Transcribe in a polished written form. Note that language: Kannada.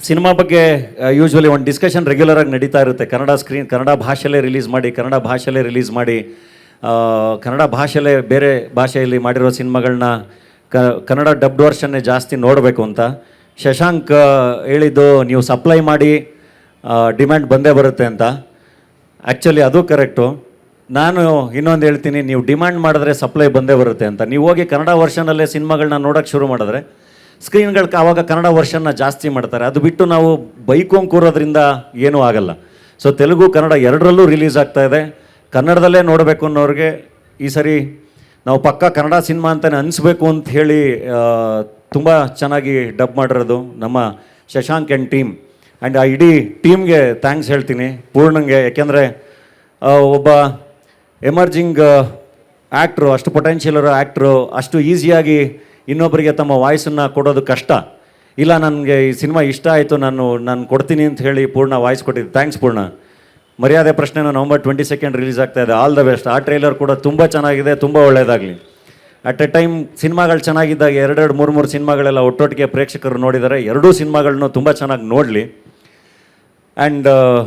ಸಿನಿಮಾ ಬಗ್ಗೆ ಯೂಶ್ವಲಿ ಒಂದು ಡಿಸ್ಕಷನ್ ರೆಗ್ಯುಲರಾಗಿ ನಡೀತಾ ಇರುತ್ತೆ. ಕನ್ನಡ ಭಾಷೆಯಲ್ಲೇ ರಿಲೀಸ್ ಮಾಡಿ, ಕನ್ನಡ ಭಾಷೆಯಲ್ಲೇ ಬೇರೆ ಭಾಷೆಯಲ್ಲಿ ಮಾಡಿರೋ ಸಿನಿಮಾಗಳನ್ನ ಕನ್ನಡ ಡಬ್ಡ್ ವರ್ಷನ್ನೇ ಜಾಸ್ತಿ ನೋಡಬೇಕು ಅಂತ. ಶಶಾಂಕ್ ಹೇಳಿದ್ದು ನೀವು ಸಪ್ಲೈ ಮಾಡಿ ಡಿಮ್ಯಾಂಡ್ ಬಂದೇ ಬರುತ್ತೆ ಅಂತ. ಆ್ಯಕ್ಚುಲಿ ಅದು ಕರೆಕ್ಟು. ನಾನು ಇನ್ನೊಂದು ಹೇಳ್ತೀನಿ, ನೀವು ಡಿಮ್ಯಾಂಡ್ ಮಾಡಿದ್ರೆ ಸಪ್ಲೈ ಬಂದೇ ಬರುತ್ತೆ ಅಂತ. ನೀವು ಹೋಗಿ ಕನ್ನಡ ವರ್ಷನಲ್ಲೇ ಸಿನಿಮಾಗಳನ್ನ ನೋಡೋಕ್ಕೆ ಶುರು ಮಾಡಿದ್ರೆ ಸ್ಕ್ರೀನ್ಗಳಿಗೆ ಆವಾಗ ಕನ್ನಡ ವರ್ಷನ್ನ ಜಾಸ್ತಿ ಮಾಡ್ತಾರೆ. ಅದು ಬಿಟ್ಟು ನಾವು ಬೈಕೊಂಡ್ ಕೂರೋದ್ರಿಂದ ಏನೂ ಆಗಲ್ಲ. ಸೊ ತೆಲುಗು ಕನ್ನಡ ಎರಡರಲ್ಲೂ ರಿಲೀಸ್ ಆಗ್ತಾ ಇದೆ. ಕನ್ನಡದಲ್ಲೇ ನೋಡಬೇಕು ಅನ್ನೋರಿಗೆ ಈ ಸರಿ ನಾವು ಪಕ್ಕಾ ಕನ್ನಡ ಸಿನಿಮಾ ಅಂತಲೇ ಅನಿಸ್ಬೇಕು ಅಂತ ಹೇಳಿ ತುಂಬ ಚೆನ್ನಾಗಿ ಡಬ್ ಮಾಡಿರೋದು ನಮ್ಮ ಶಶಾಂಕ್ ಆ್ಯಂಡ್ ಟೀಮ್. ಆ್ಯಂಡ್ ಆ ಇಡೀ ಟೀಮ್ಗೆ ಥ್ಯಾಂಕ್ಸ್ ಹೇಳ್ತೀನಿ, ಪೂರ್ಣಂಗೆ. ಯಾಕೆಂದರೆ ಒಬ್ಬ ಎಮರ್ಜಿಂಗ್ ಆ್ಯಕ್ಟ್ರು, ಅಷ್ಟು ಪೊಟೆನ್ಷಿಯಲ್ ಇರೋ ಆ್ಯಕ್ಟ್ರು ಅಷ್ಟು ಈಸಿಯಾಗಿ ಇನ್ನೊಬ್ಬರಿಗೆ ತಮ್ಮ ವಾಯ್ಸನ್ನು ಕೊಡೋದು ಕಷ್ಟ. ಇಲ್ಲ, ನನಗೆ ಈ ಸಿನಿಮಾ ಇಷ್ಟ ಆಯಿತು, ನಾನು ಕೊಡ್ತೀನಿ ಅಂತ ಹೇಳಿ ಪೂರ್ಣ ವಾಯ್ಸ್ ಕೊಟ್ಟಿದ್ದು. ಥ್ಯಾಂಕ್ಸ್ ಪೂರ್ಣ. ಮರ್ಯಾದೆ ಪ್ರಶ್ನೆನ November 22 ರಿಲೀಸ್ ಆಗ್ತಾ ಇದೆ. All the best. ಆ ಟ್ರೈಲರ್ ಕೂಡ ತುಂಬ ಚೆನ್ನಾಗಿದೆ, ತುಂಬ ಒಳ್ಳೆಯದಾಗಲಿ. ಅಟ್ ಎ ಟೈಮ್ ಸಿನಿಮಾಗಳು ಚೆನ್ನಾಗಿದ್ದಾಗ 2-3 ಸಿನಿಮಾಗಳೆಲ್ಲ ಒಟ್ಟೊಟ್ಟಿಗೆ ಪ್ರೇಕ್ಷಕರು ನೋಡಿದ್ದಾರೆ. ಎರಡೂ ಸಿನಿಮಾಗಳನ್ನೂ ತುಂಬ ಚೆನ್ನಾಗಿ ನೋಡಲಿ. ಆ್ಯಂಡ್